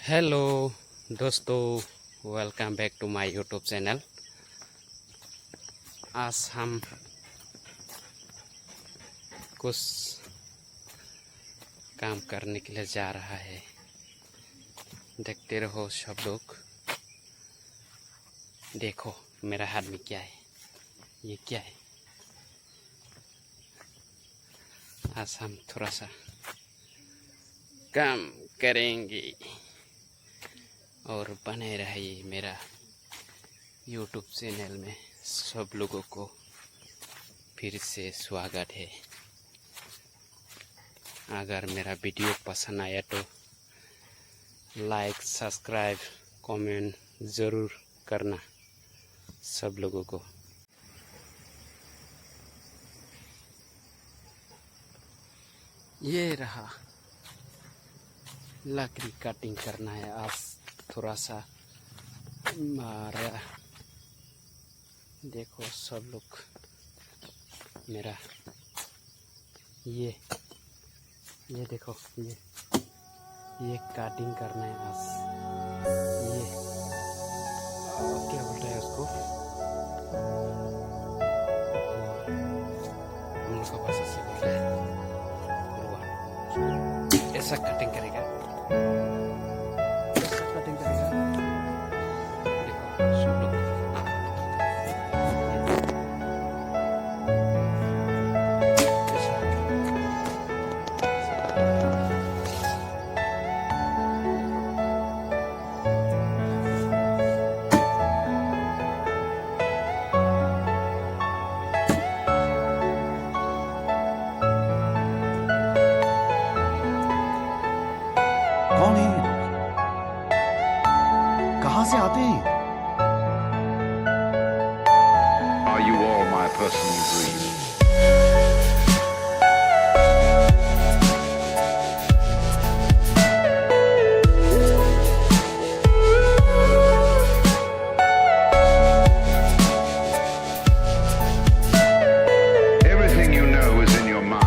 Hello दोस्तों, welcome back to my YouTube channel. आज हम कुछ काम करने के लिए जा रहा है। देखते रहो सब लोग। देखो मेरा हाथ में क्या है, ये क्या है। आज हम थोड़ा सा काम करेंगे और बने रहिए मेरा यूट्यूब चैनल में। सब लोगों को फिर से स्वागत है। अगर मेरा वीडियो पसंद आया तो लाइक, सब्सक्राइब, कमेंट ज़रूर करना सब लोगों को। ये रहा, लकड़ी कटिंग करना है आज थोड़ा सा मारा। देखो सब लोग मेरा ये देखो, ये कटिंग करना है आज। ये क्या बोलते हैं उसको, हम लोग का भाषा से बोलते हैं रुआ। ऐसा कटिंग करेगा, कौन है ये लोग? कहां से आते हैं? Are you all my personal dreams? Everything you know is in your mind.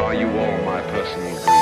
Are you all my personal dreams?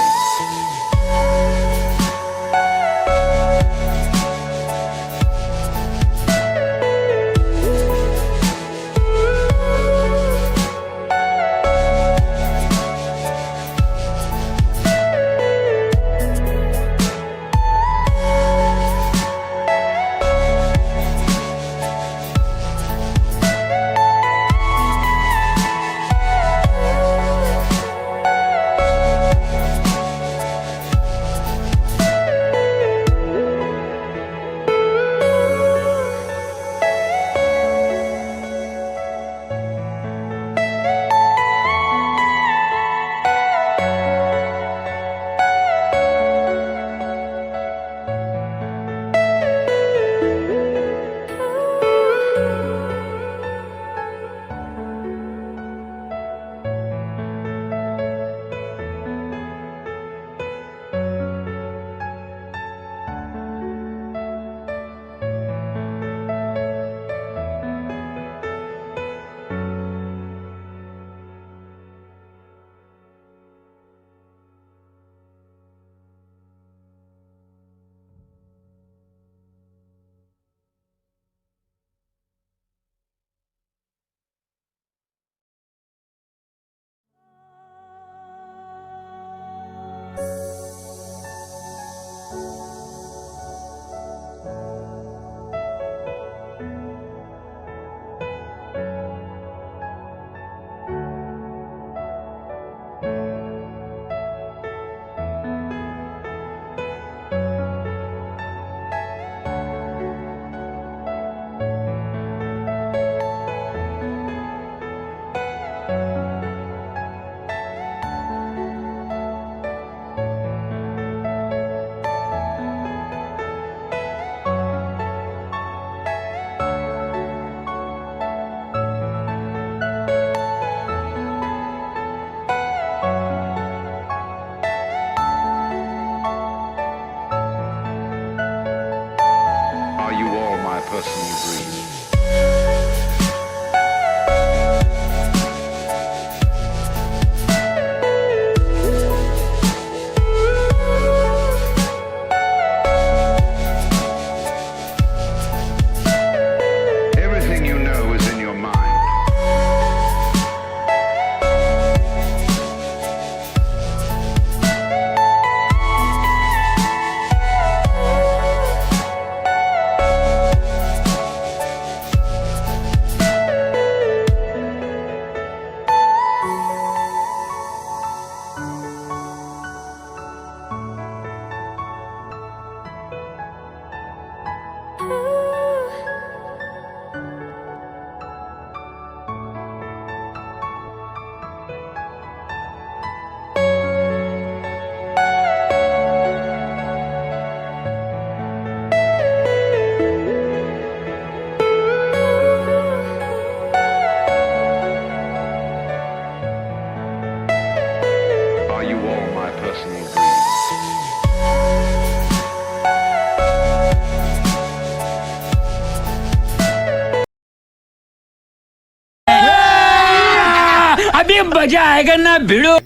Are you all my personal dreams?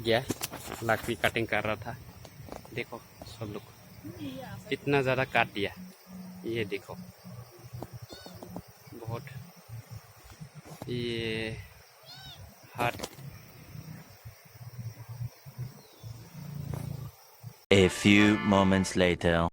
गया लकड़ी कटिंग कर रहा था। देखो सब लोग इतना ज़्यादा काट दिया। ये देखो बहुत ये हाथ। A few moments later.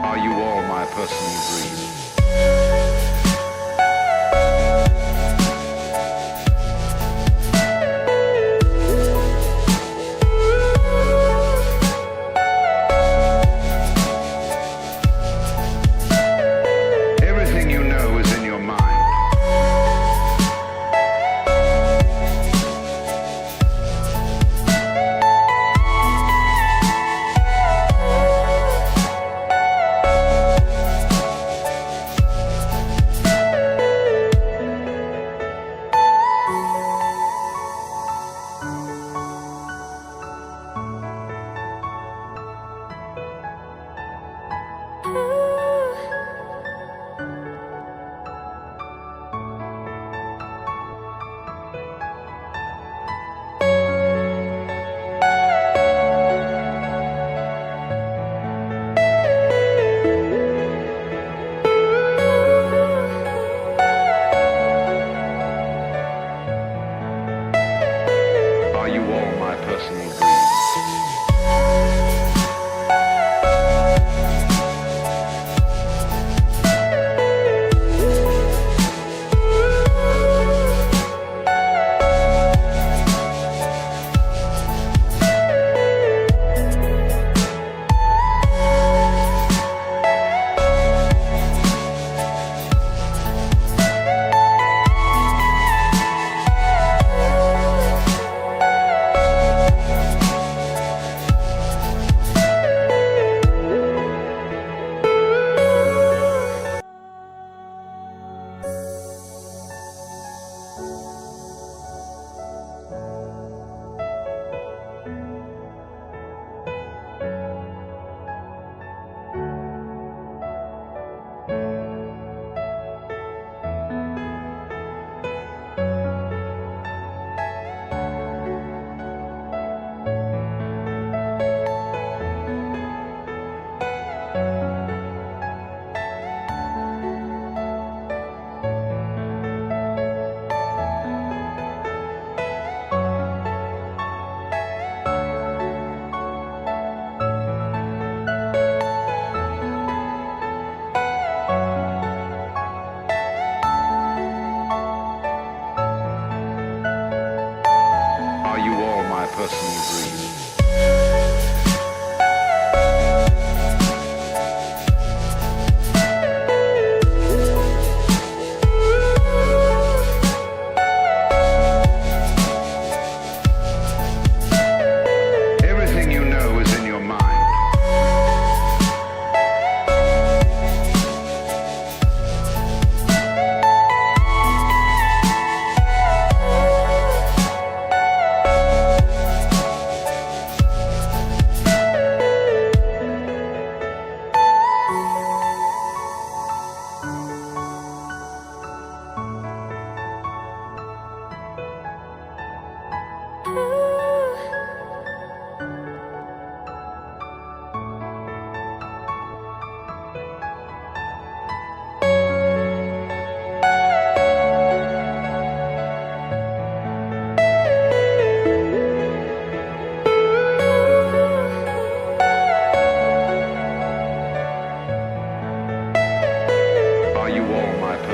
Are you all my personal dreams? Everything you know is in your mind.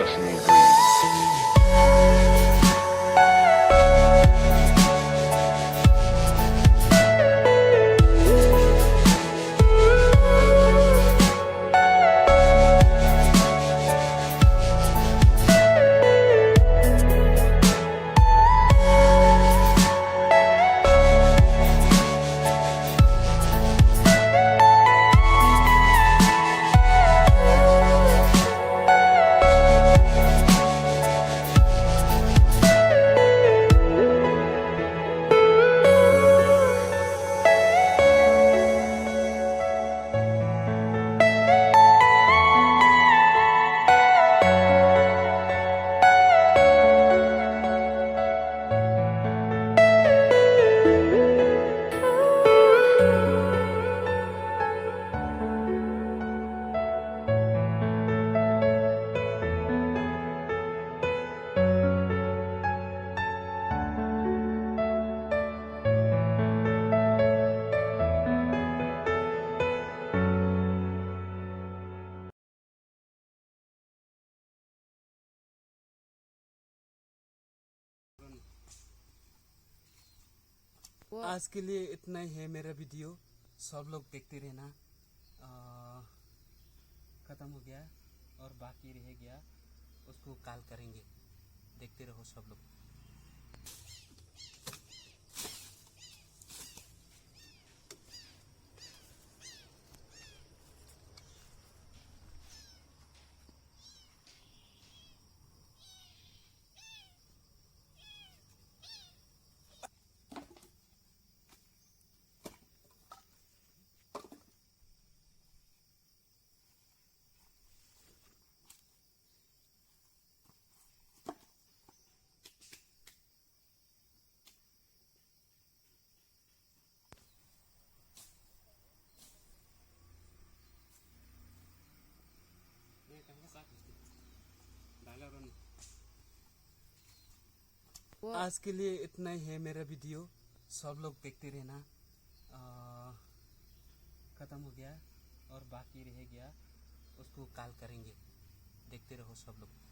personal dream. आज के लिए इतना ही है मेरा वीडियो। सब लोग देखते रहना। ख़त्म हो गया और बाकी रह गया, उसको कॉल करेंगे। देखते रहो सब लोग। आज के लिए इतना ही है मेरा वीडियो। सब लोग देखते रहना। ख़त्म हो गया और बाकी रह गया, उसको कॉल करेंगे। देखते रहो सब लोग।